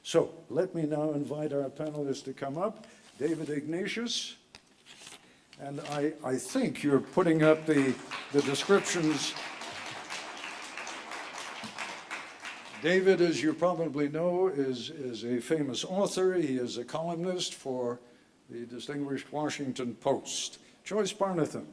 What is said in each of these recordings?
So let me now invite our panelists to come up. David Ignatius, and I think you're putting up the descriptions. David, as you probably know, is a famous author. He is a columnist for the distinguished Washington Post. Joyce Barnathan,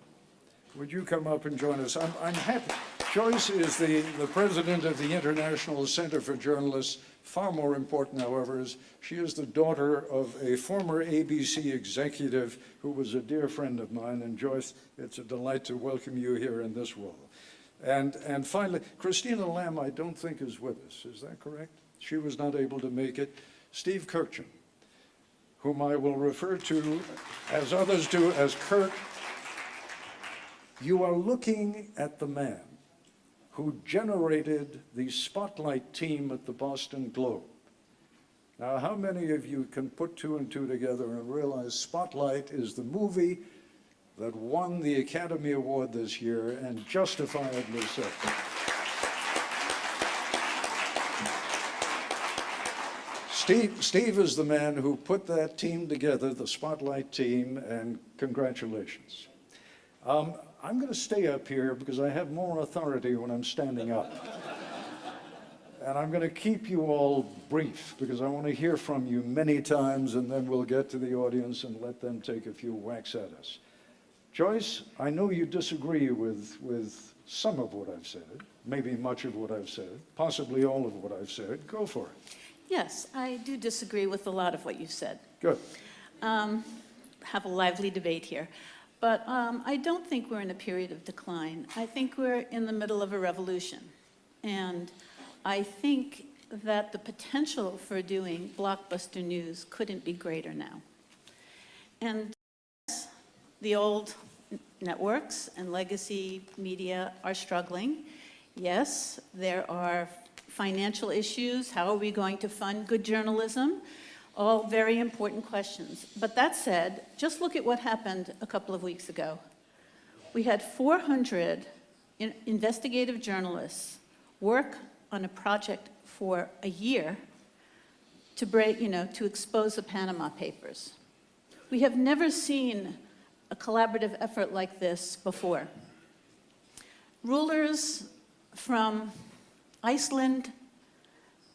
would you come up and join us? I'm happy. Joyce is the president of the International Center for Journalists. Far more important, however, is she is the daughter of a former ABC executive who was a dear friend of mine. And Joyce, it's a delight to welcome you here in this role. And finally, Christina Lamb, I don't think is with us. Is that correct? She was not able to make it. Steve Kirchen, whom I will refer to, as others do, as Kirk. You are looking at the man who generated the Spotlight team at the Boston Globe. Now, how many of you can put two and two together and realize Spotlight is the movie that won the Academy Award this year, and justifiably so? Steve is the man who put that team together, the Spotlight team, and congratulations. I'm going to stay up here because I have more authority when I'm standing up. And I'm going to keep you all brief because I want to hear from you many times, and then we'll get to the audience and let them take a few whacks at us. Joyce, I know you disagree with some of what I've said, maybe much of what I've said, possibly all of what I've said. Go for it. Yes, I do disagree with a lot of what you've said. Good. Have a lively debate here. But I don't think we're in a period of decline. I think we're in the middle of a revolution. And I think that the potential for doing blockbuster news couldn't be greater now. And the old networks and legacy media are struggling. Yes, there are financial issues. How are we going to fund good journalism? All very important questions. But that said, just look at what happened a couple of weeks ago. We had 400 investigative journalists work on a project for a year to to expose the Panama Papers. We have never seen a collaborative effort like this before. Rulers from Iceland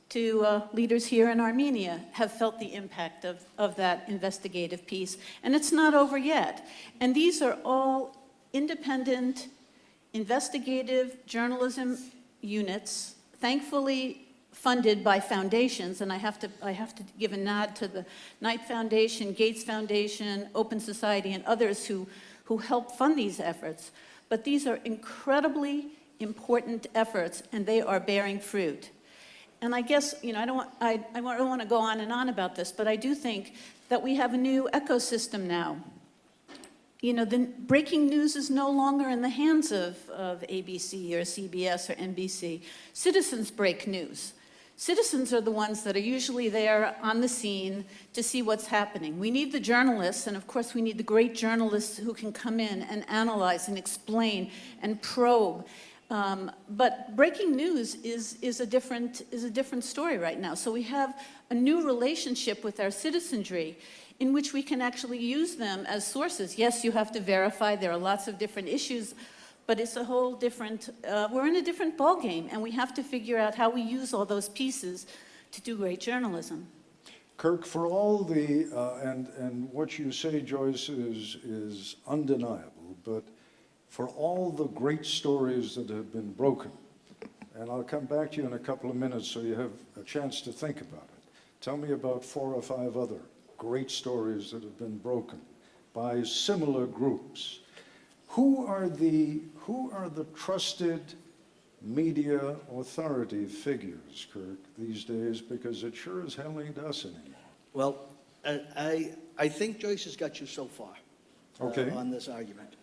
to leaders here in Armenia have felt the impact of that investigative piece, and it's not over yet. And these are all independent, investigative journalism units, thankfully funded by foundations, and I have to give a nod to the Knight Foundation, Gates Foundation, Open Society, and others who help fund these efforts. But these are incredibly important efforts, and they are bearing fruit. And I guess, I don't want to go on and on about this, but I do think that we have a new ecosystem now. The breaking news is no longer in the hands of ABC or CBS or NBC. Citizens break news. Citizens are the ones that are usually there on the scene to see what's happening. We need the journalists, and of course we need the great journalists who can come in and analyze and explain and probe. But breaking news is a different story right now. So we have a new relationship with our citizenry in which we can actually use them as sources. Yes, you have to verify. There are lots of different issues, but it's a whole different, we're in a different ballgame, and we have to figure out how we use all those pieces to do great journalism. Kirk, for all the, and what you say, Joyce, is undeniable, but for all the great stories that have been broken, and I'll come back to you in a couple of minutes so you have a chance to think about it. Tell me about 4 or 5 other great stories that have been broken by similar groups. Who are the trusted media authority figures, Kirk, these days? Because it sure as hell ain't us anymore. Well, I think Joyce has got you so far on this argument.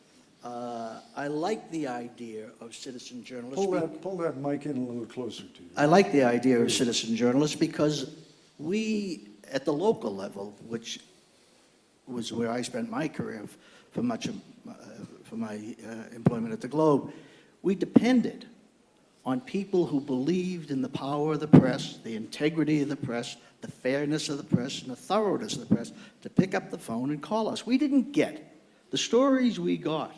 I like the idea of citizen journalists. Pull that mic in a little closer to you. I like the idea of citizen journalists because we, at the local level, which was where I spent my career for much of for my employment at the Globe, we depended on people who believed in the power of the press, the integrity of the press, the fairness of the press, and the thoroughness of the press to pick up the phone and call us. We didn't get the stories we got,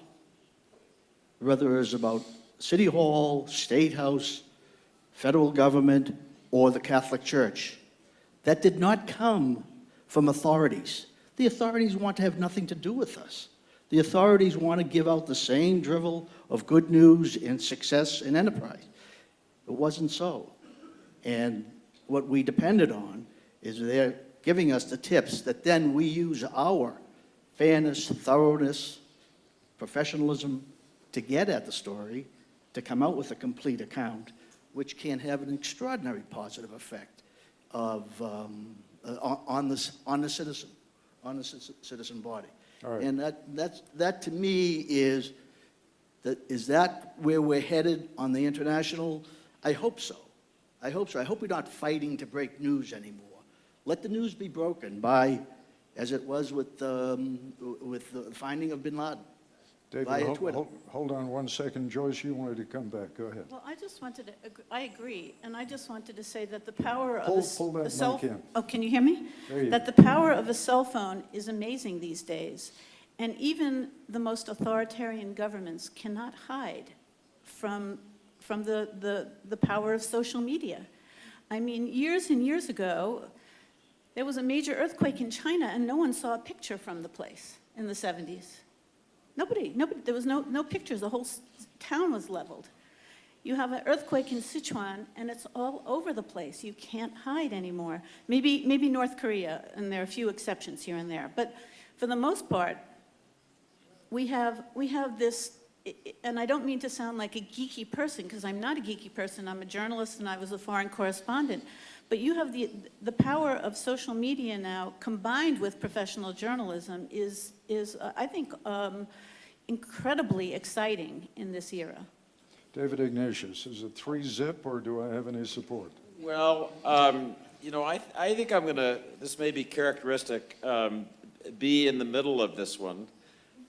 whether it was about City Hall, State House, federal government, or the Catholic Church. That did not come from authorities. The authorities want to have nothing to do with us. The authorities want to give out the same drivel of good news and success and enterprise. It wasn't so. And what we depended on is they're giving us the tips that then we use our fairness, thoroughness, professionalism to get at the story, to come out with a complete account, which can have an extraordinary positive effect of, on the citizen body. All right. And that to me is that where we're headed on the international? I hope so. I hope so. I hope we're not fighting to break news anymore. Let the news be broken by, as it was with the finding of bin Laden. David, via Twitter. hold on one second. Joyce, you wanted to come back. Go ahead. Well, I just wanted to, I agree, and I just wanted to say that the power of Pull that a cell... mic in. Oh, can you hear me? There you That the power of a cell phone is amazing these days, and even the most authoritarian governments cannot hide from the power of social media. I mean, years and years ago, there was a major earthquake in China, and no one saw a picture from the place in the 70s. Nobody, there was no pictures. The whole town was leveled. You have an earthquake in Sichuan, and it's all over the place. You can't hide anymore. Maybe North Korea, and there are a few exceptions here and there. But for the most part, we have this, and I don't mean to sound like a geeky person, because I'm not a geeky person. I'm a journalist, and I was a foreign correspondent. But you have the power of social media now, combined with professional journalism, is I think, incredibly exciting in this era. David Ignatius, is it 3-zip or do I have any support? Well, you know, I think I'm going to, this may be characteristic, be in the middle of this one.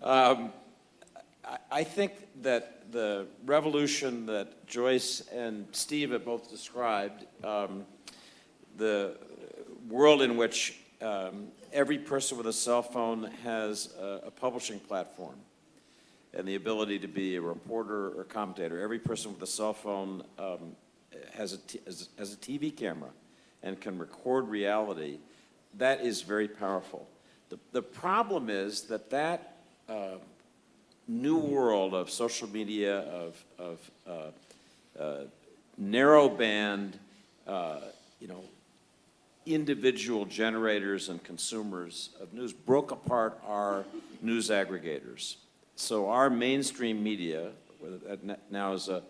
I think that the revolution that Joyce and Steve have both described, the world in which every person with a cell phone has a publishing platform and the ability to be a reporter or commentator. Every person with a cell phone has a TV camera and can record reality. That is very powerful. The problem is that new world of social media, of narrow band, you know, individual generators and consumers of news broke apart our news aggregators. So our mainstream media, that now is a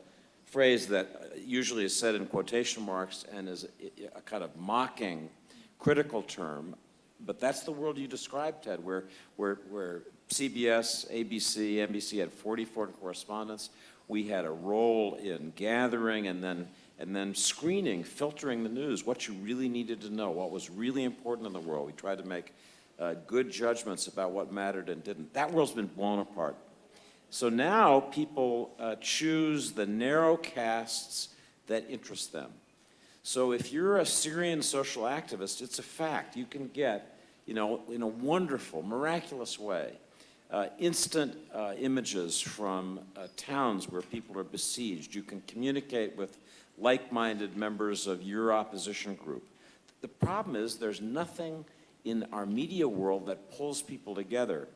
phrase that usually is said in quotation marks and is a kind of mocking, critical term, but that's the world you described, Ted, where CBS, ABC, NBC had 40 foreign correspondents. We had a role in gathering and then screening, filtering the news, what you really needed to know, what was really important in the world. We tried to make good judgments about what mattered and didn't. That world's been blown apart. So now people choose the narrow casts that interest them. So if you're a Syrian social activist, it's a fact. You can get, you know, in a wonderful, miraculous way, instant images from towns where people are besieged. You can communicate with like-minded members of your opposition group. The problem is there's nothing in our media world that pulls people together.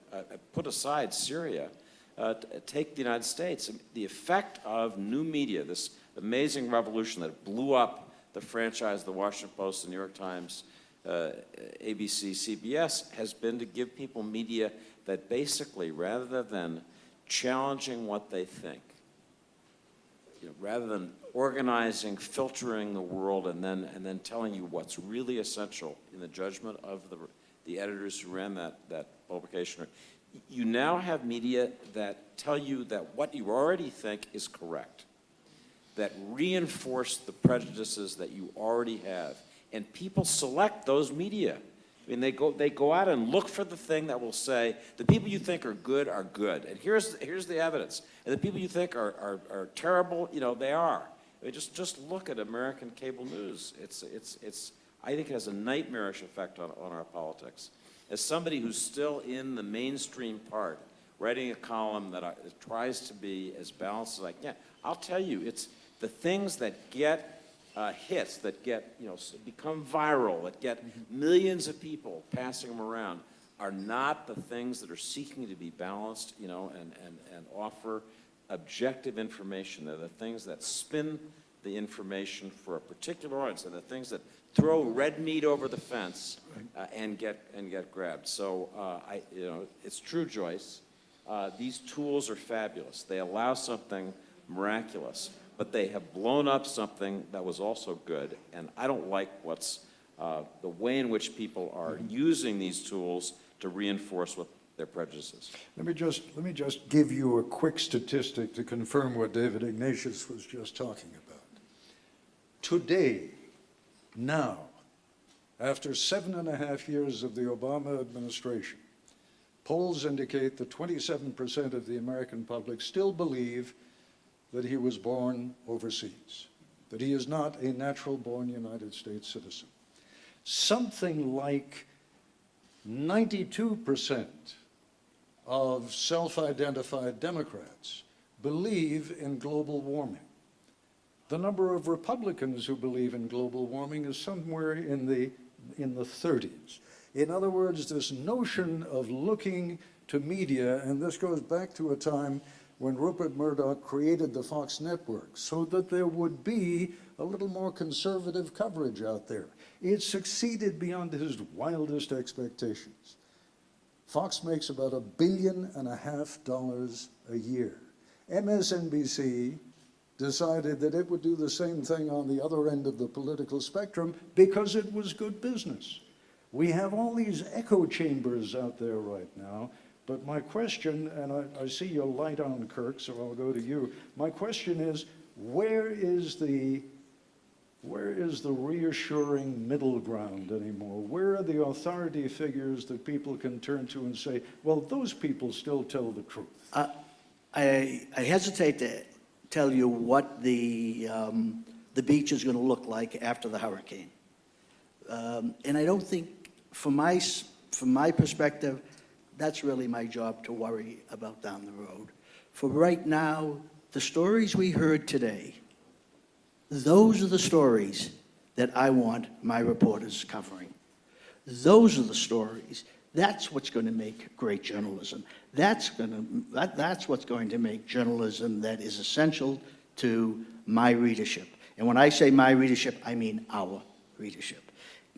Put aside Syria, take the United States. The effect of new media, this amazing revolution that blew up the franchise of the Washington Post, the New York Times, ABC, CBS, has been to give people media that basically, rather than challenging what they think, you know, rather than organizing, filtering the world, and then telling you what's really essential in the judgment of the editors who ran that publication, you now have media that tell you that what you already think is correct, that reinforce the prejudices that you already have, and people select those media. I mean, they go out and look for the thing that will say the people you think are good, and here's the evidence. And the people you think are terrible, you know, they are. I mean, just look at American cable news. I think it has a nightmarish effect on our politics. As somebody who's still in the mainstream part, writing a column that tries to be as balanced as I can, I'll tell you, it's the things that get hits, that get, become viral, that get millions of people passing them around, are not the things that are seeking to be balanced, and offer objective information. They're the things that spin the information for a particular audience. They're the things that throw red meat over the fence and get grabbed. So it's true, Joyce. These tools are fabulous. They allow something miraculous, but they have blown up something that was also good. And I don't like the way in which people are using these tools to reinforce what their prejudices. Let me just give you a quick statistic to confirm what David Ignatius was just talking about. Today, now, after 7.5 years of the Obama administration, polls indicate that 27% of the American public still believe that he was born overseas, that he is not a natural-born United States citizen. Something like 92% of self-identified Democrats believe in global warming. The number of Republicans who believe in global warming is somewhere in the 30s. In other words, this notion of looking to media, and this goes back to a time when Rupert Murdoch created the Fox network so that there would be a little more conservative coverage out there. It succeeded beyond his wildest expectations. Fox makes about $1.5 billion a year. MSNBC decided that it would do the same thing on the other end of the political spectrum because it was good business. We have all these echo chambers out there right now, but my question, and I see your light on, Kirk, so I'll go to you. My question is, where is the reassuring middle ground anymore? Where are the authority figures that people can turn to and say, well, those people still tell the truth? I hesitate to tell you what the beach is going to look like after the hurricane. And I don't think, from my perspective, that's really my job to worry about down the road. For right now, the stories we heard today, those are the stories that I want my reporters covering. Those are the stories. That's what's going to make great journalism. That's what's going to make journalism that is essential to my readership. And when I say my readership, I mean our readership.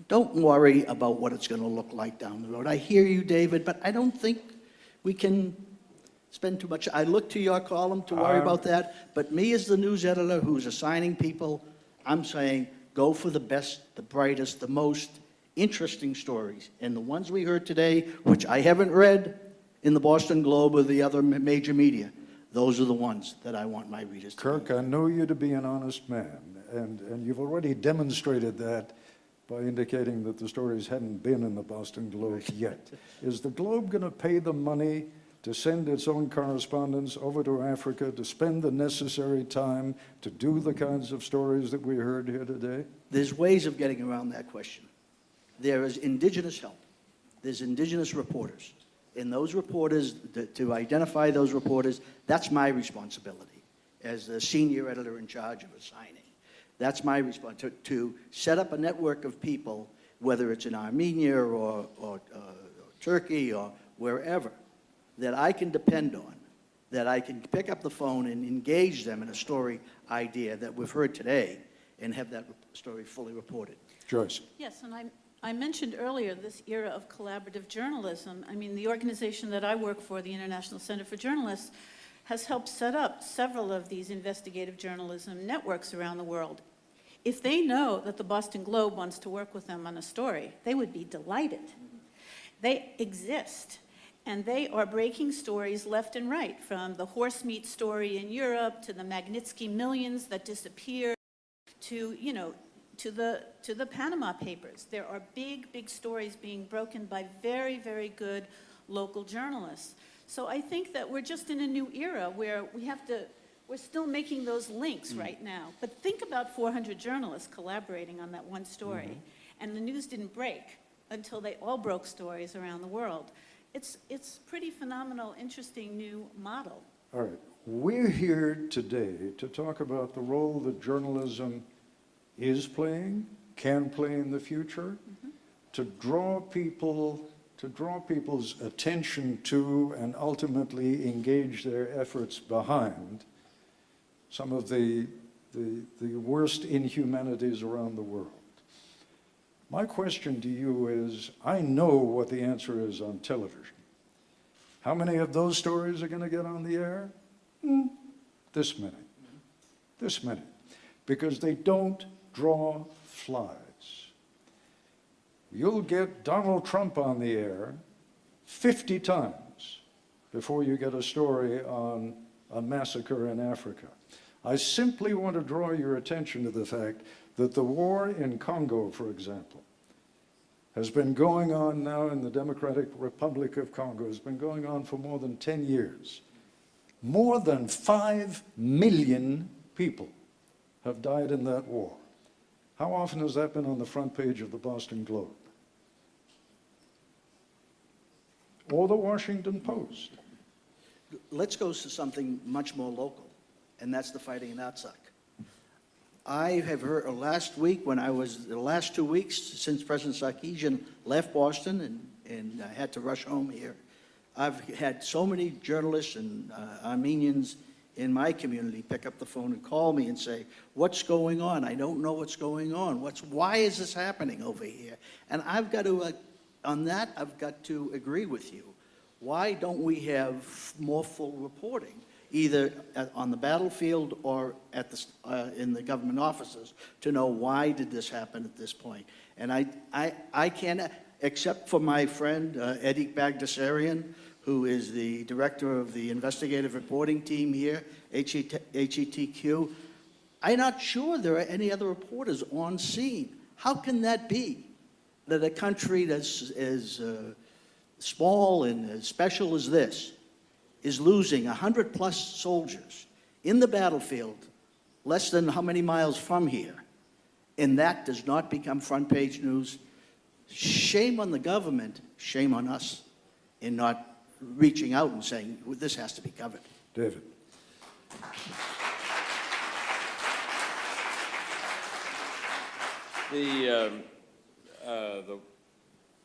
Don't worry about what it's going to look like down the road. I hear you, David, but I don't think we can spend too much. I look to your column to worry about that, but me as the news editor who's assigning people, I'm saying go for the best, the brightest, the most interesting stories. And the ones we heard today, which I haven't read in the Boston Globe or the other major media, those are the ones that I want my readers to Kirk, I know you to be an honest man, and you've already demonstrated that by indicating that the stories hadn't been in the Boston Globe yet. Is the Globe going to pay the money to send its own correspondents over to Africa to spend the necessary time to do the kinds of stories that we heard here today? There's ways of getting around that question. There is indigenous help. There's indigenous reporters. And those reporters, to identify those reporters, that's my responsibility as the senior editor in charge of assigning. That's my response, to set up a network of people, whether it's in Armenia or Turkey or wherever, that I can depend on, that I can pick up the phone and engage them in a story idea that we've heard today and have that story fully reported. Joyce. Yes, and I mentioned earlier this era of collaborative journalism. I mean, the organization that I work for, the International Center for Journalists, has helped set up several of these investigative journalism networks around the world. If they know that the Boston Globe wants to work with them on a story, they would be delighted. They exist, and they are breaking stories left and right, from the horse meat story in Europe to the Magnitsky millions that disappeared to, to the Panama Papers. There are big, big stories being broken by very, very good local journalists. So I think that we're just in a new era where we have to We're still making those links right now. But think about 400 journalists collaborating on that one story. And the news didn't break until they all broke stories around the world. It's pretty phenomenal, interesting new model. All right, we're here today to talk about the role that journalism is playing, can play in the future, to draw people's attention to and ultimately engage their efforts behind some of the worst inhumanities around the world. My question to you is, I know what the answer is on television. How many of those stories are going to get on the air? This many. This many. Because they don't draw flies. You'll get Donald Trump on the air 50 times before you get a story on a massacre in Africa. I simply want to draw your attention to the fact that the war in Congo, for example, has been going on now in the Democratic Republic of Congo, has been going on for more than 10 years. More than 5 million people have died in that war. How often has that been on the front page of the Boston Globe? Or the Washington Post? Let's go to something much more local, and that's the fighting in Artsakh. I have heard last week, the last 2 weeks since President Sarkisian left Boston and I had to rush home here, I've had so many journalists and Armenians in my community pick up the phone and call me and say, what's going on? I don't know what's going on. Why is this happening over here? And I've got to, on that, I've got to agree with you. Why don't we have more full reporting, either on the battlefield or at in the government offices, to know why did this happen at this point? And I can't, except for my friend Eddie Bagdasarian, who is the director of the investigative reporting team here, HETQ, I'm not sure there are any other reporters on scene. How can that be? That a country that's as small and as special as this is losing 100+ soldiers in the battlefield less than how many miles from here, and that does not become front page news. Shame on the government, shame on us in not reaching out and saying, well, this has to be covered. David. The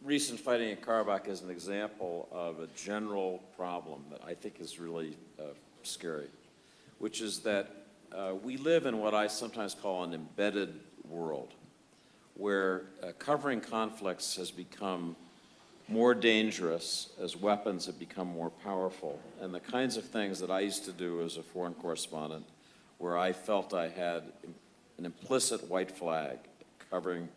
recent fighting in Karabakh is an example of a general problem that I think is really scary, which is that we live in what I sometimes call an embedded world, where covering conflicts has become more dangerous as weapons have become more powerful. And the kinds of things that I used to do as a foreign correspondent, where I felt I had an implicit white flag covering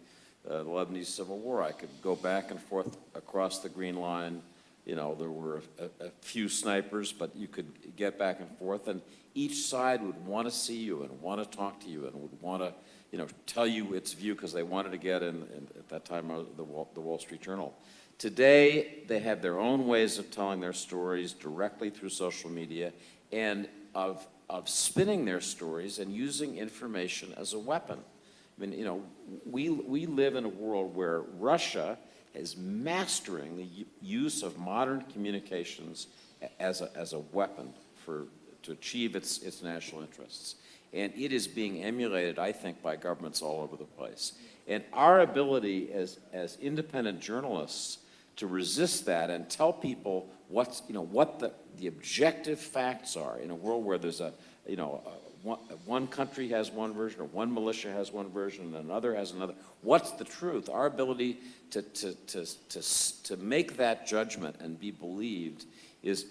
the Lebanese Civil War. I could go back and forth across the Green Line. You know, there were a few snipers, but you could get back and forth, and each side would want to see you and want to talk to you and would want to, you know, tell you its view because they wanted to get in at that time, the Wall Street Journal. Today, they have their own ways of telling their stories directly through social media and of spinning their stories and using information as a weapon. I mean, you know, we live in a world where Russia is mastering the use of modern communications as a weapon to achieve its national interests. And it is being emulated, I think, by governments all over the place. And our ability as independent journalists to resist that and tell people what the objective facts are in a world where there's one country has one version, or one militia has one version, and another has another. What's the truth? Our ability to make that judgment and be believed is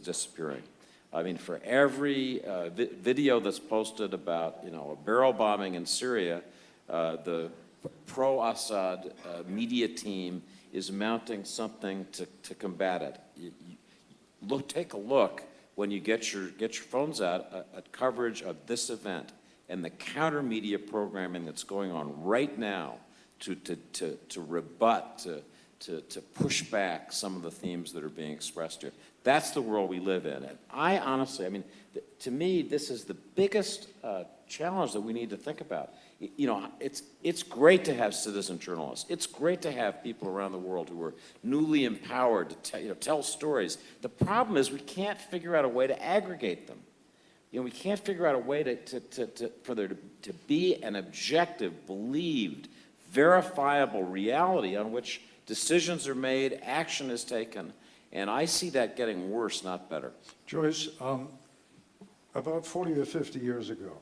disappearing. I mean, for every video that's posted about a barrel bombing in Syria, the pro-Assad media team is mounting something to combat it. Take a look when you get your phones out at coverage of this event and the counter media programming that's going on right now to rebut, to push back some of the themes that are being expressed here. That's the world we live in. And I honestly, I mean, to me, this is the biggest challenge that we need to think about. You know, it's great to have citizen journalists. It's great to have people around the world who are newly empowered to tell stories. The problem is we can't figure out a way to aggregate them. You know, we can't figure out a way for there to be an objective, believed, verifiable reality on which decisions are made, action is taken, and I see that getting worse, not better. Joyce, about 40 or 50 years ago,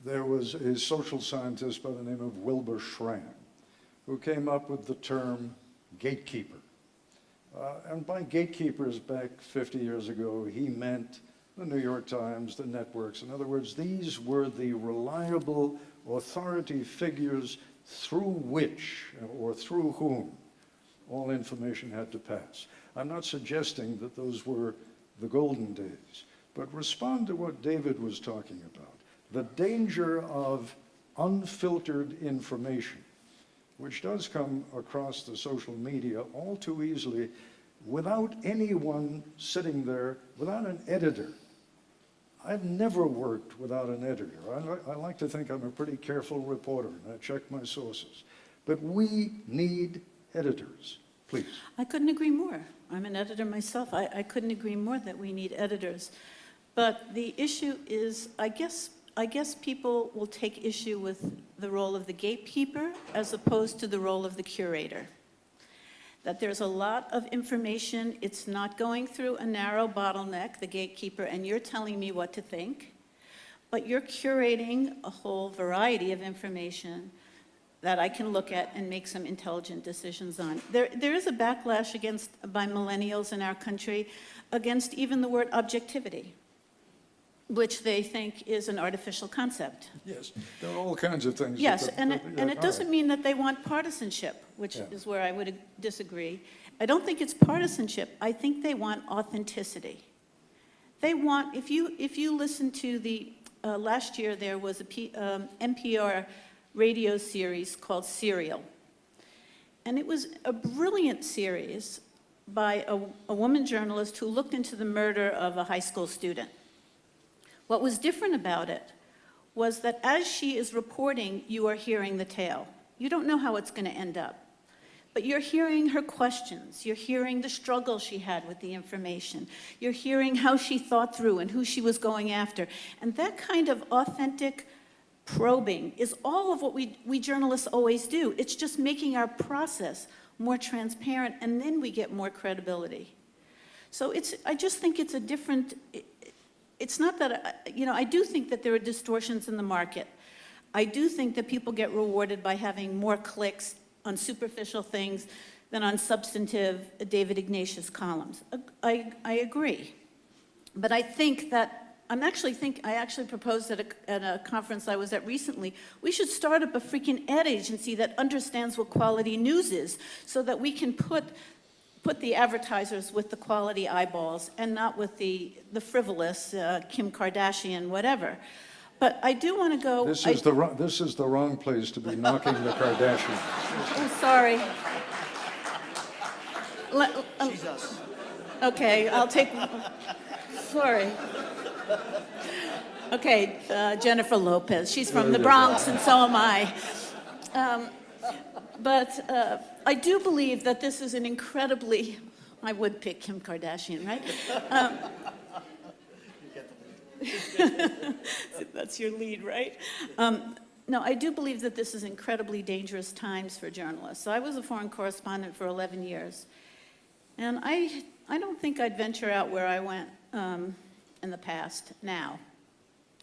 there was a social scientist by the name of Wilbur Schramm who came up with the term gatekeeper. And by gatekeepers back 50 years ago, he meant the New York Times, the networks. In other words, these were the reliable authority figures through which or through whom all information had to pass. I'm not suggesting that those were the golden days, but respond to what David was talking about. The danger of unfiltered information, which does come across the social media all too easily without anyone sitting there, without an editor. I've never worked without an editor. I like to think I'm a pretty careful reporter, and I check my sources. But we need editors, please. I couldn't agree more. I'm an editor myself. I couldn't agree more that we need editors. But the issue is, I guess people will take issue with the role of the gatekeeper as opposed to the role of the curator. That there's a lot of information, it's not going through a narrow bottleneck, the gatekeeper, and you're telling me what to think, but you're curating a whole variety of information that I can look at and make some intelligent decisions on. There is a backlash by millennials in our country against even the word objectivity, which they think is an artificial concept. Yes, there are all kinds of things. Yes, and it doesn't mean that they want partisanship, which Yeah. is where I would disagree. I don't think it's partisanship. I think they want authenticity. They want, if you listen to the, last year there was a NPR radio series called Serial. And it was a brilliant series by a woman journalist who looked into the murder of a high school student. What was different about it was that as she is reporting, you are hearing the tale. You don't know how it's going to end up, but you're hearing her questions. You're hearing the struggle she had with the information. You're hearing how she thought through and who she was going after. And that kind of authentic probing is all of what we journalists always do. It's just making our process more transparent, and then we get more credibility. So I just think it's a different. It's not that, I do think that there are distortions in the market. I do think that people get rewarded by having more clicks on superficial things than on substantive David Ignatius columns. I agree. But I think that, I actually proposed at a conference I was at recently, we should start up a freaking ad agency that understands what quality news is so that we can put the advertisers with the quality eyeballs and not with the frivolous Kim Kardashian, whatever. But I do want to go. This is the wrong place to be knocking the Kardashians. I'm sorry. She's us. Okay, I'll take. Sorry. Okay, Jennifer Lopez. She's from the Bronx, and so am I. But I do believe that this is an incredibly, I would pick Kim Kardashian, right? That's your lead, right? No, I do believe that this is incredibly dangerous times for journalists. So I was a foreign correspondent for 11 years. And I don't think I'd venture out where I went in the past now.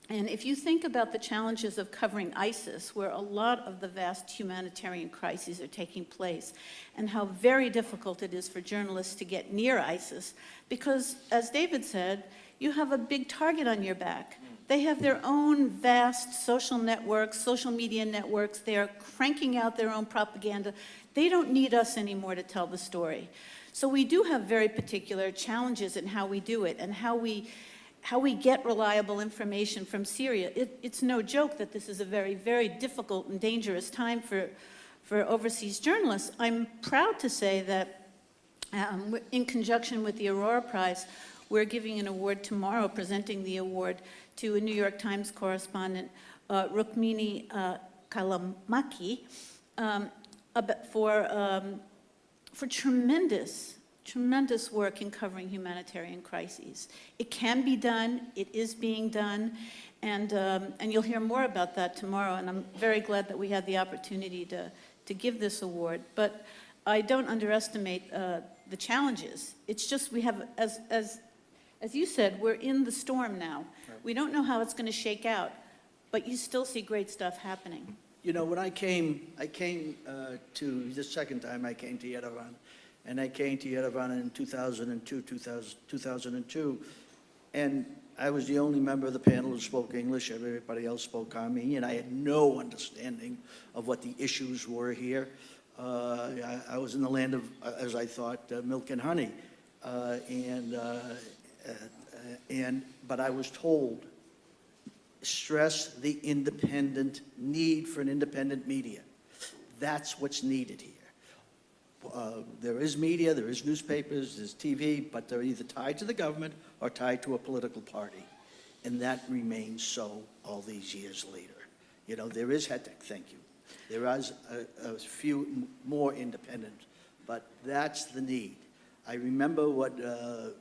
And if you think about the challenges of covering ISIS, where a lot of the vast humanitarian crises are taking place, and how very difficult it is for journalists to get near ISIS, because, as David said, you have a big target on your back. They have their own vast social networks, social media networks. They are cranking out their own propaganda. They don't need us anymore to tell the story. So we do have very particular challenges in how we do it and how we get reliable information from Syria. It's no joke that this is a very, very difficult and dangerous time for overseas journalists. I'm proud to say that in conjunction with the Aurora Prize, we're giving an award tomorrow, presenting the award to a New York Times correspondent, Rukmini Kalamaki, for tremendous work in covering humanitarian crises. It can be done, it is being done, and you'll hear more about that tomorrow, and I'm very glad that we had the opportunity to give this award. But I don't underestimate the challenges. It's just we have, as you said, we're in the storm now. Right. We don't know how it's going to shake out, but you still see great stuff happening. You know, when I came to, the second time I came to Yerevan, and I came to Yerevan in 2002, and I was the only member of the panel who spoke English. Everybody else spoke Armenian. I had no understanding of what the issues were here. I was in the land of, as I thought, milk and honey. But I was told, stress the independent need for an independent media. That's what's needed here. There is media, there is newspapers, there's TV, but they're either tied to the government or tied to a political party. And that remains so all these years later. You know, there is, thank you, there is a few more independent, but that's the need. I remember what the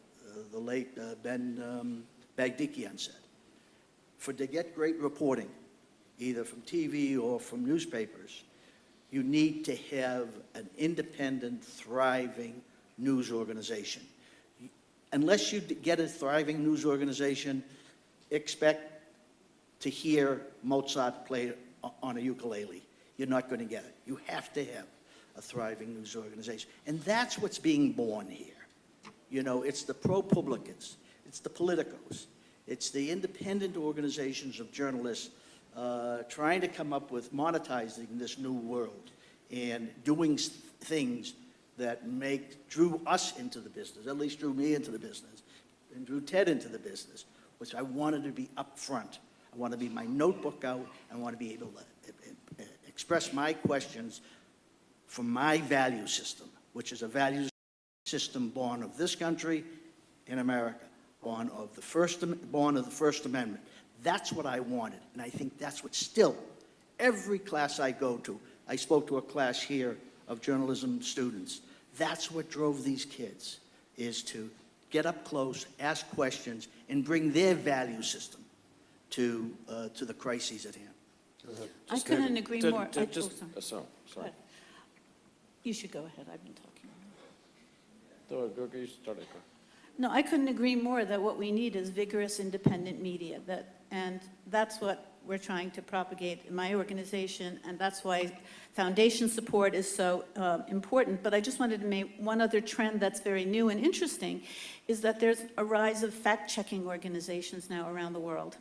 late Ben Bagdikian said. To get great reporting, either from TV or from newspapers, you need to have an independent, thriving news organization. Unless you get a thriving news organization, expect to hear Mozart play on a ukulele. You're not going to get it. You have to have a thriving news organization. And that's what's being born here. You know, it's the pro-publicans, it's the politicos, it's the independent organizations of journalists trying to come up with monetizing this new world and doing things that drew us into the business, at least drew me into the business, and drew Ted into the business, which I wanted to be up front. I want to be my notebook out. I want to be able to express my questions from my value system, which is a value system born of this country in America, born of the First Amendment. That's what I wanted, and I think that's what still, every class I go to, I spoke to a class here of journalism students, that's what drove these kids, is to get up close, ask questions, and bring their value system to the crises at hand. I couldn't agree more. Sorry. You should go ahead, I've been talking. You started. No, I couldn't agree more that what we need is vigorous, independent media, and that's what we're trying to propagate in my organization, and that's why foundation support is so important. But I just wanted to make one other trend that's very new and interesting, is that there's a rise of fact-checking organizations now around the world.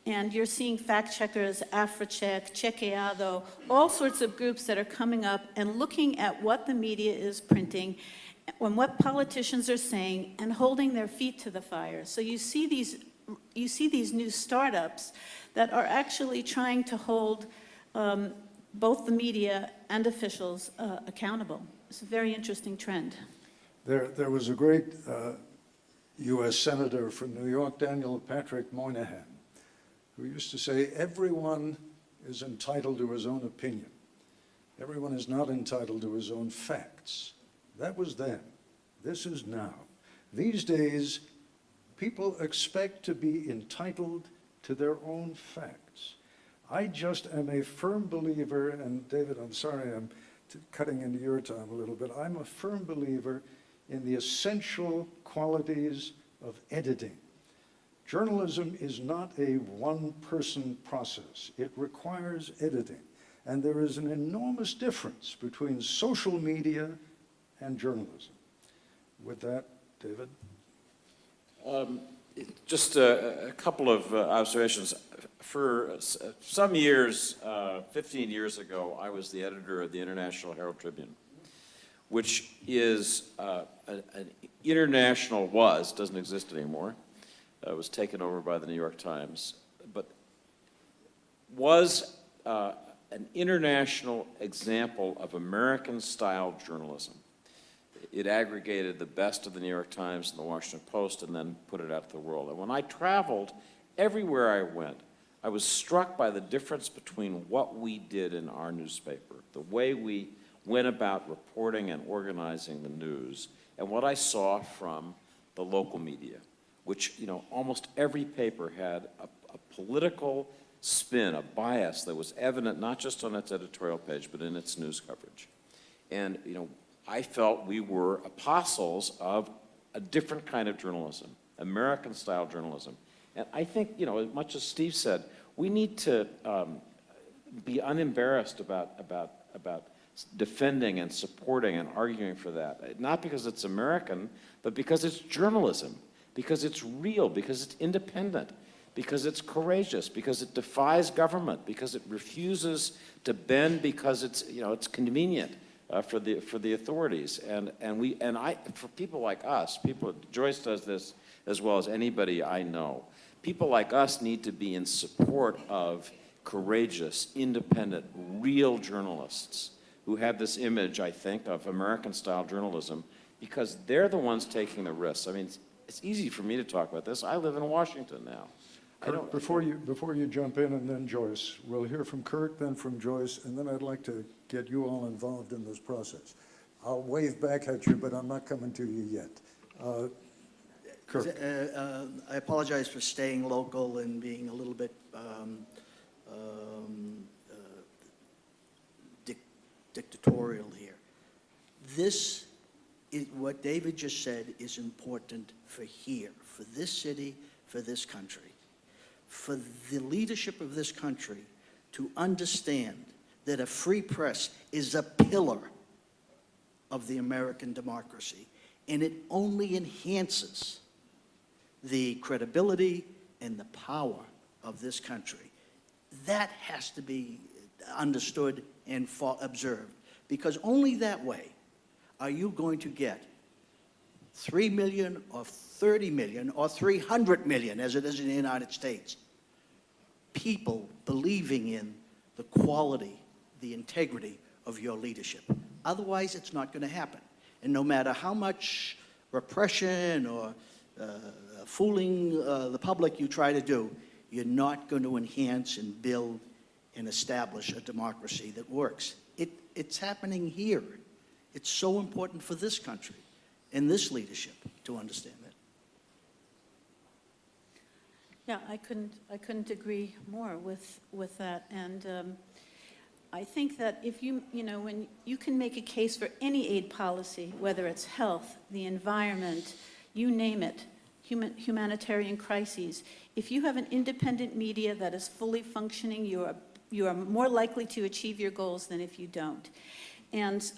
And you're seeing fact-checkers, AfriCheck, Chequeado, all sorts of groups that are coming up and looking at what the media is printing and what politicians are saying and holding their feet to the fire. So you see these new startups that are actually trying to hold both the media and officials accountable. It's a very interesting trend. There was a great U.S. Senator from New York, Daniel Patrick Moynihan, who used to say, everyone is entitled to his own opinion. Everyone is not entitled to his own facts. That was then. This is now. These days, people expect to be entitled to their own facts. I just am a firm believer, and David, I'm sorry I'm cutting into your time a little bit, I'm a firm believer in the essential qualities of editing. Journalism is not a one-person process. It requires editing. And there is an enormous difference between social media and journalism. With that, David? Just a couple of observations. For some years, 15 years ago, I was the editor of the International Herald Tribune, which is an international, doesn't exist anymore. It was taken over by the New York Times, but was an international example of American-style journalism. It aggregated the best of the New York Times and the Washington Post and then put it out to the world. And when I traveled, everywhere I went, I was struck by the difference between what we did in our newspaper, the way we went about reporting and organizing the news, and what I saw from the local media, which, you know, almost every paper had a political spin, a bias that was evident not just on its editorial page, but in its news coverage. And, you know, I felt we were apostles of a different kind of journalism, American-style journalism. And I think, you know, as much as Steve said, we need to be unembarrassed about defending and supporting and arguing for that. Not because it's American, but because it's journalism, because it's real, because it's independent, because it's courageous, because it defies government, because it refuses to bend because it's, you know, it's convenient for the authorities. And for people like us, Joyce does this as well as anybody I know. People like us need to be in support of courageous, independent, real journalists who have this image, I think, of American-style journalism, because they're the ones taking the risks. I mean, it's easy for me to talk about this. I live in Washington now. Kurt, before you jump in, and then Joyce, we'll hear from Kurt, then from Joyce, and then I'd like to get you all involved in this process. I'll wave back at you, but I'm not coming to you yet. Kurt. I apologize for staying local and being a little bit dictatorial here. This is what David just said is important for here, for this city, for this country. For the leadership of this country to understand that a free press is a pillar of the American democracy, and it only enhances the credibility and the power of this country. That has to be understood and observed, because only that way are you going to get 3 million or 30 million or 300 million, as it is in the United States, people believing in the quality, the integrity of your leadership. Otherwise, it's not going to happen. And no matter how much repression or fooling the public you try to do, you're not going to enhance and build and establish a democracy that works. It's happening here. It's so important for this country and this leadership to understand that. Yeah, I couldn't agree more with that. And I think that if when you can make a case for any aid policy, whether it's health, the environment, you name it, humanitarian crises, if you have an independent media that is fully functioning, you are more likely to achieve your goals than if you don't. And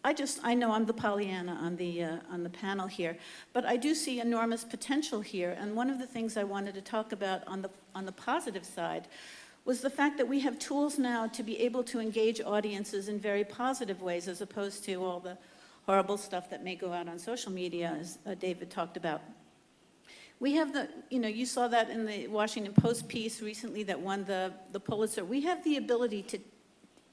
I know I'm the Pollyanna on the panel here, but I do see enormous potential here. And one of the things I wanted to talk about on the positive side was the fact that we have tools now to be able to engage audiences in very positive ways, as opposed to all the horrible stuff that may go out on social media, as David talked about. We have you saw that in the Washington Post piece recently that won the Pulitzer. We have the ability to,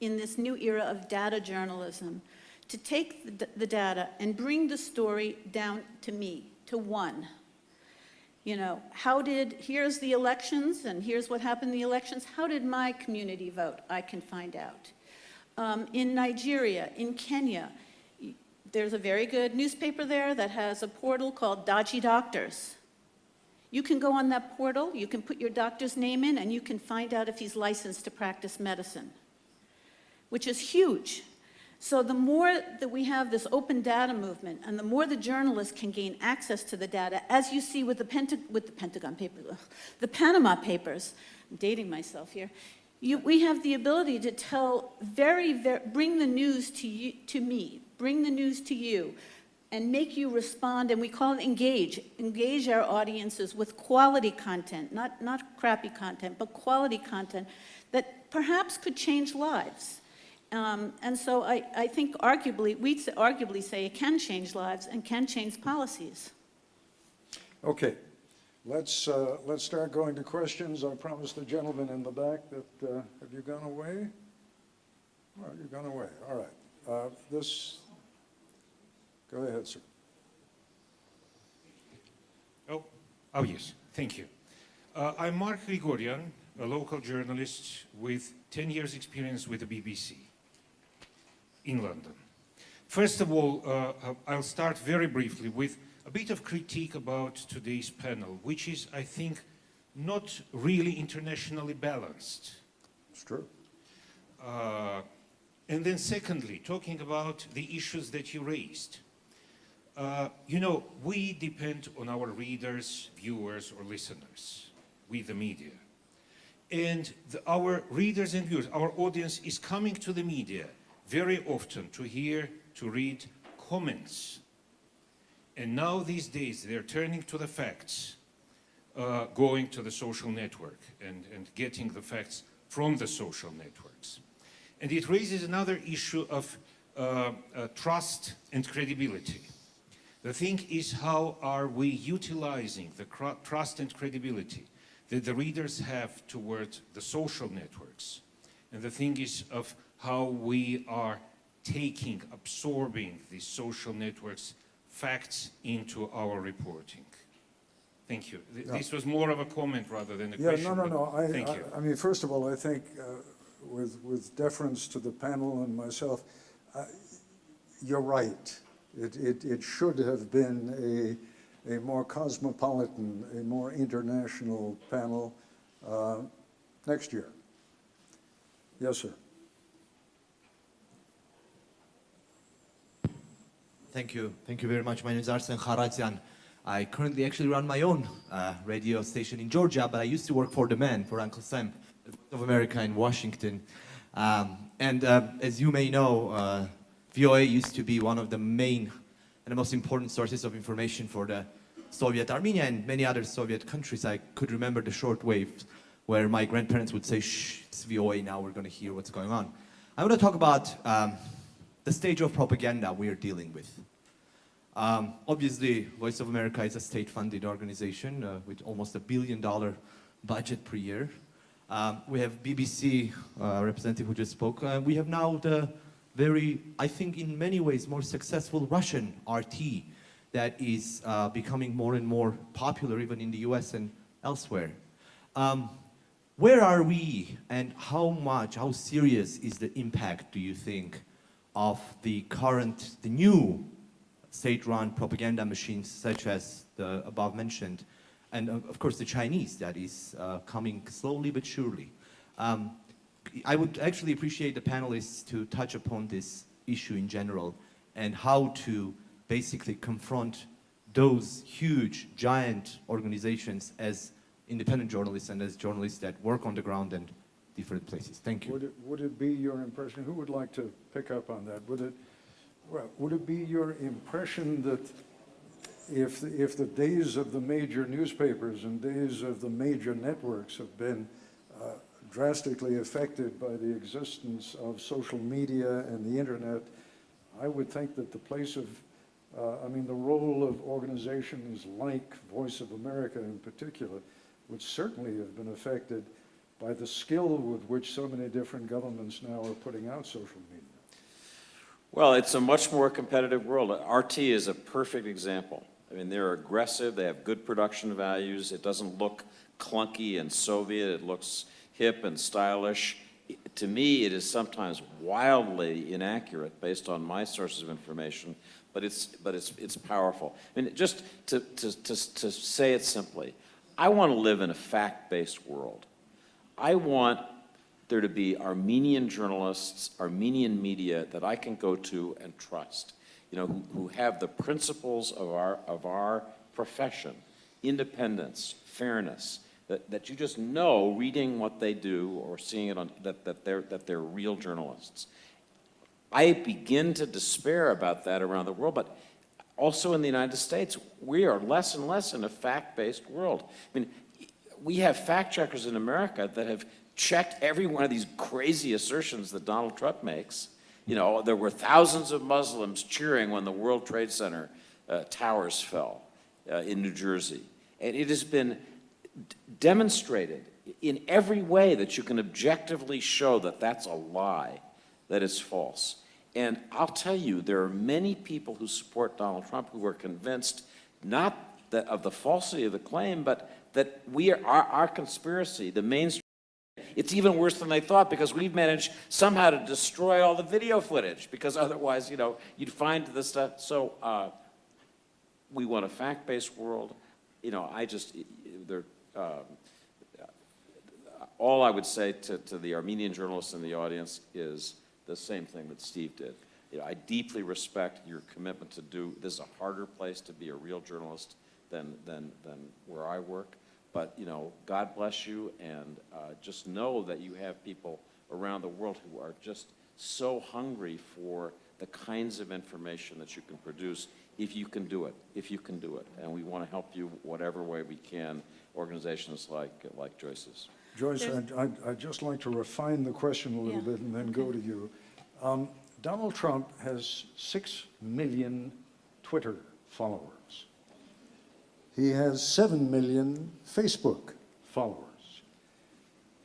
in this new era of data journalism, to take the data and bring the story down to me, to one. Here's the elections, and here's what happened in the elections. How did my community vote? I can find out. In Nigeria, in Kenya, there's a very good newspaper there that has a portal called Dodgy Doctors. You can go on that portal, you can put your doctor's name in, and you can find out if he's licensed to practice medicine, which is huge. So the more that we have this open data movement, and the more the journalists can gain access to the data, as you see with the Pentagon Papers, the Panama Papers, I'm dating myself here, we have the ability to tell bring the news to me, bring the news to you, and make you respond, and we call it engage our audiences with quality content, not crappy content, but quality content that perhaps could change lives. And so I think we'd arguably say it can change lives and can change policies. Okay, let's start going to questions. I promised the gentleman in the back that, have you gone away? Well, you've gone away. All right. Go ahead, sir. Oh yes, thank you. I'm Mark Grigorian, a local journalist with 10 years experience with the BBC in London. First of all, I'll start very briefly with a bit of critique about today's panel, which is, I think, not really internationally balanced. It's true. And then secondly, talking about the issues that you raised. You know, we depend on our readers, viewers, or listeners, we the media. And our readers and viewers, our audience is coming to the media very often to hear, to read comments. And now these days, they're turning to the facts, going to the social network and getting the facts from the social networks. And it raises another issue of trust and credibility. The thing is, how are we utilizing the trust and credibility that the readers have toward the social networks? And the thing is of how we are absorbing these social networks facts into our reporting. Thank you. This was more of a comment rather than a question. No. Thank you. I mean, first of all, I think with deference to the panel and myself, you're right. It should have been a more cosmopolitan, a more international panel next year. Yes, sir. Thank you. Thank you very much. My name is Arsen Kharatyan. I currently actually run my own radio station in Georgia, but I used to work for The Man, for Uncle Sam, the Voice of America in Washington. As you may know, VOA used to be one of the main and the most important sources of information for the Soviet Armenia and many other Soviet countries. I could remember the shortwave where my grandparents would say, shh, it's VOA now, we're going to hear what's going on. I want to talk about the stage of propaganda we are dealing with. Obviously, Voice of America is a state-funded organization with almost $1 billion budget per year. We have BBC representative who just spoke. We have now the very, I think in many ways, more successful Russian RT that is becoming more and more popular even in the US and elsewhere. Where are we and how serious is the impact, do you think, of the new state-run propaganda machines such as the above mentioned, and of course the Chinese that is coming slowly but surely. I would actually appreciate the panelists to touch upon this issue in general and how to basically confront those huge, giant organizations as independent journalists and as journalists that work on the ground and different places. Thank you. Would it be your impression, who would like to pick up on that? Would it be your impression that if the days of the major newspapers and days of the major networks have been drastically affected by the existence of social media and the internet, I would think that the place of, the role of organizations like Voice of America in particular would certainly have been affected by the skill with which so many different governments now are putting out social media. Well, it's a much more competitive world. RT is a perfect example. I mean, they're aggressive, they have good production values, it doesn't look clunky and Soviet, it looks hip and stylish. To me, it is sometimes wildly inaccurate based on my sources of information, but it's powerful. I mean, just to say it simply, I want to live in a fact-based world. I want there to be Armenian journalists, Armenian media that I can go to and trust, who have the principles of our profession, independence, fairness, that you just know reading what they do or seeing it on that they're real journalists. I begin to despair about that around the world, but also in the United States, we are less and less in a fact-based world. I mean, we have fact checkers in America that have checked every one of these crazy assertions that Donald Trump makes. There were thousands of Muslims cheering when the World Trade Center towers fell in New Jersey. And it has been demonstrated in every way that you can objectively show that that's a lie, that it's false. And I'll tell you, there are many people who support Donald Trump who are convinced not that of the falsity of the claim, but that our conspiracy, the mainstream, it's even worse than they thought, because we've managed somehow to destroy all the video footage, because otherwise, you know, you'd find this stuff. So we want a fact-based world. You know, all I would say to the Armenian journalists in the audience is the same thing that Steve did. You know, I deeply respect your commitment to do this. Is a harder place to be a real journalist than where I work. But, you know, God bless you, and just know that you have people around the world who are just so hungry for the kinds of information that you can produce if you can do it, And we want to help you whatever way we can, organizations like Joyce's. Joyce, I'd just like to refine the question a little bit and then go to you. Donald Trump has 6 million Twitter followers. He has 7 million Facebook followers.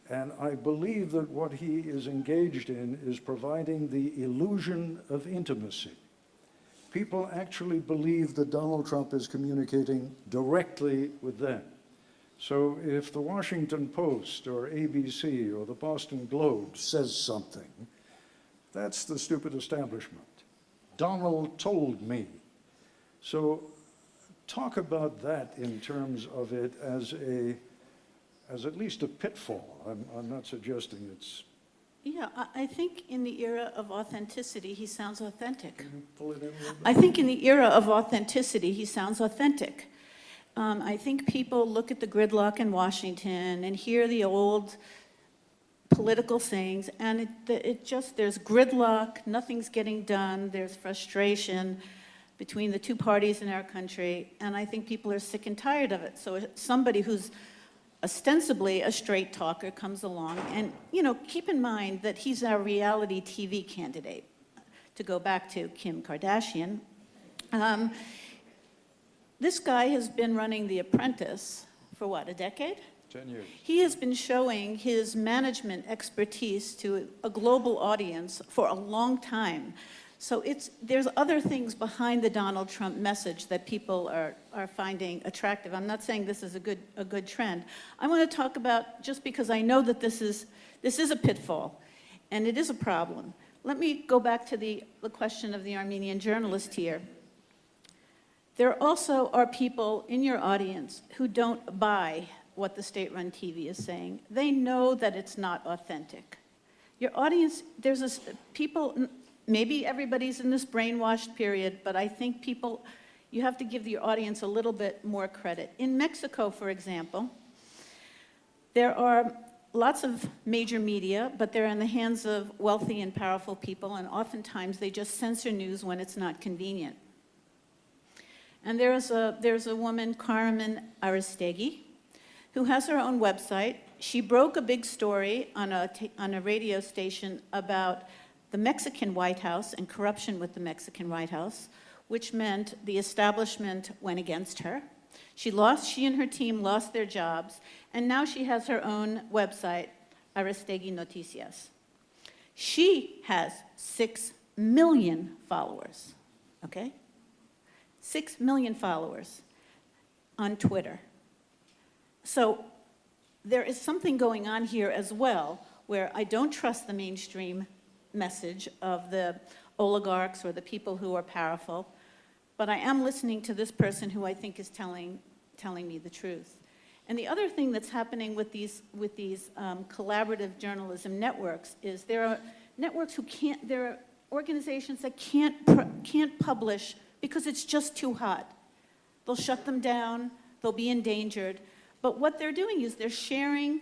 And I believe that what he is engaged in is providing the illusion of intimacy. People actually believe that Donald Trump is communicating directly with them. So if the Washington Post or ABC or the Boston Globe says something, that's the stupid establishment. Donald told me. So talk about that in terms of it as at least a pitfall. I'm not suggesting it's... Yeah, I think in the era of authenticity, he sounds authentic. Can you pull it in a little bit? I think in the era of authenticity, he sounds authentic. I think people look at the gridlock in Washington and hear the old political sayings, and there's gridlock, nothing's getting done, there's frustration between the two parties in our country, and I think people are sick and tired of it. So somebody who's ostensibly a straight talker comes along, and, you know, keep in mind that he's our reality TV candidate, to go back to Kim Kardashian. This guy has been running The Apprentice for what, a decade? 10 years. He has been showing his management expertise to a global audience for a long time. So there's other things behind the Donald Trump message that people are finding attractive. I'm not saying this is a good trend. I want to talk about, just because I know that this is a pitfall, and it is a problem. Let me go back to the question of the Armenian journalist here. There also are people in your audience who don't buy what the state-run TV is saying. They know that it's not authentic. Your audience, people, maybe everybody's in this brainwashed period, but I think you have to give your audience a little bit more credit. In Mexico, for example, there are lots of major media, but they're in the hands of wealthy and powerful people, and oftentimes they just censor news when it's not convenient. And there's a woman, Carmen Aristegui, who has her own website. She broke a big story on a radio station about the Mexican White House and corruption with the Mexican White House, which meant the establishment went against her. She and her team lost their jobs, and now she has her own website, Aristegui Noticias. She has 6 million followers, okay? 6 million followers on Twitter. So there is something going on here as well, where I don't trust the mainstream message of the oligarchs or the people who are powerful, but I am listening to this person who I think is telling me the truth. And the other thing that's happening with these collaborative journalism networks is there are networks there are organizations that can't publish because it's just too hot. They'll shut them down, they'll be endangered. But what they're doing is they're sharing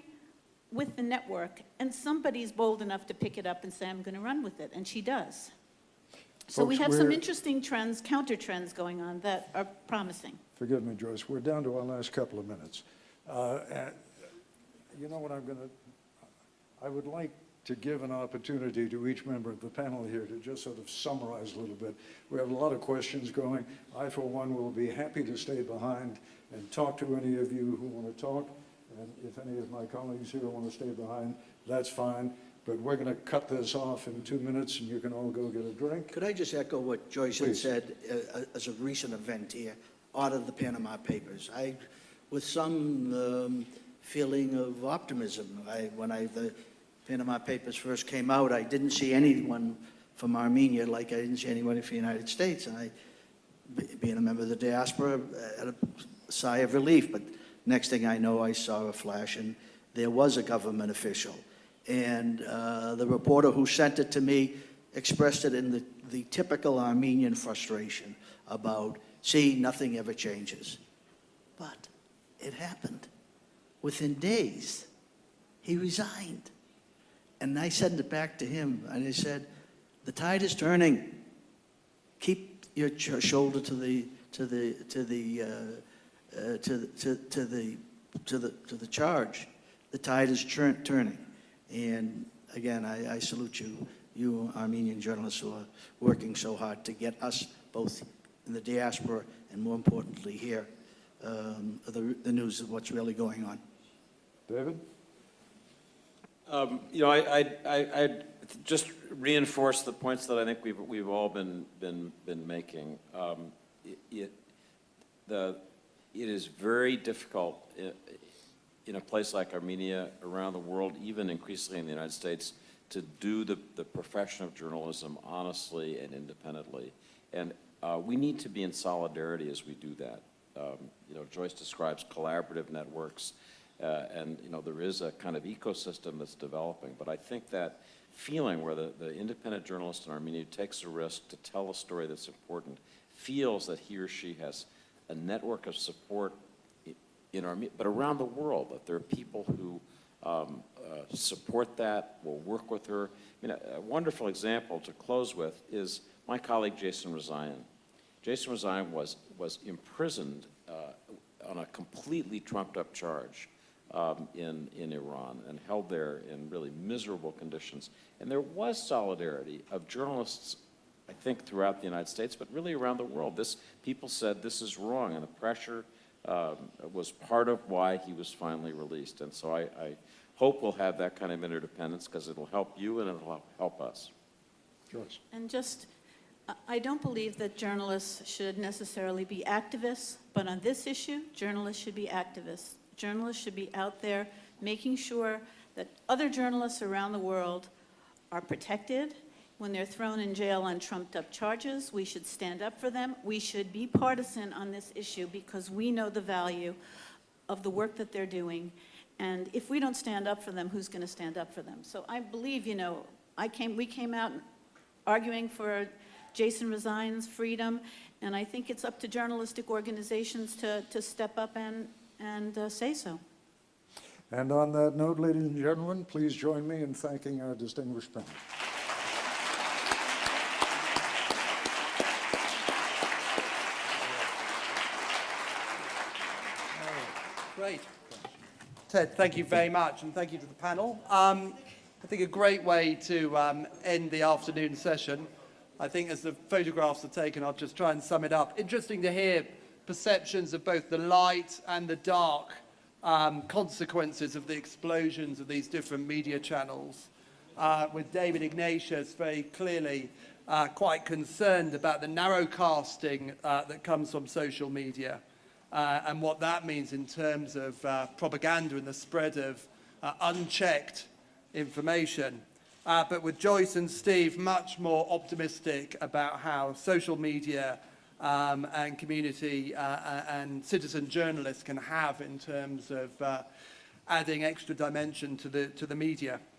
with the network, and somebody's bold enough to pick it up and say, I'm going to run with it, and she does. So we have some interesting trends, counter trends going on that are promising. Forgive me, Joyce, we're down to our last couple of minutes. You know what I would like to give an opportunity to each member of the panel here to just sort of summarize a little bit. We have a lot of questions going. I, for one, will be happy to stay behind and talk to any of you who want to talk. And if any of my colleagues here want to stay behind, that's fine. but we're going to cut this off in 2 minutes, and you can all go get a drink. Could I just echo what Joyce had Please. said as a recent event here, out of the Panama Papers? With some feeling of optimism, when the Panama Papers first came out, I didn't see anyone from Armenia like I didn't see anyone from the United States. And being a member of the diaspora, had a sigh of relief. But next thing I know, I saw a flash, and there was a government official. And the reporter who sent it to me expressed it in the typical Armenian frustration about, see, nothing ever changes. But it happened. Within days, he resigned. And I sent it back to him, and I said, the tide is turning. Keep your shoulder to the charge. The tide is turning. And again, I salute you Armenian journalists who are working so hard to get us both in the diaspora and, more importantly, here, the news of what's really going on. David? I just reinforce the points that I think we've all been making. It is very difficult in a place like Armenia, around the world, even increasingly in the United States, to do the profession of journalism honestly and independently. And we need to be in solidarity as we do that. Joyce describes collaborative networks, and there is a kind of ecosystem that's developing. But I think that feeling where the independent journalist in Armenia takes a risk to tell a story that's important, feels that he or she has a network of support in Armenia, but around the world, that there are people who support that, will work with her. I mean, a wonderful example to close with is my colleague Jason Rezaian. Jason Rezaian was imprisoned on a completely trumped-up charge in Iran and held there in really miserable conditions. And there was solidarity of journalists, I think, throughout the United States, but really around the world. People said this is wrong, and the pressure was part of why he was finally released. And so I hope we'll have that kind of interdependence, because it'll help you and it'll help us. Joyce? And just, I don't believe that journalists should necessarily be activists, but on this issue, journalists should be activists. Journalists should be out there making sure that other journalists around the world are protected. When they're thrown in jail on trumped-up charges, we should stand up for them. We should be partisan on this issue, because we know the value of the work that they're doing. And if we don't stand up for them, who's going to stand up for them? So I believe, we came out arguing for Jason Rezaian's freedom, and I think it's up to journalistic organizations to step up and say so. And on that note, ladies and gentlemen, please join me in thanking our distinguished panel. Great. Ted, thank you very much, and thank you to the panel. I think a great way to end the afternoon session. I think as the photographs are taken, I'll just try and sum it up. Interesting to hear perceptions of both the light and the dark consequences of the explosions of these different media channels. With David Ignatius very clearly quite concerned about the narrowcasting that comes from social media. And what that means in terms of propaganda and the spread of unchecked information. But with Joyce and Steve, much more optimistic about how social media and community and citizen journalists can have in terms of adding extra dimension to the media.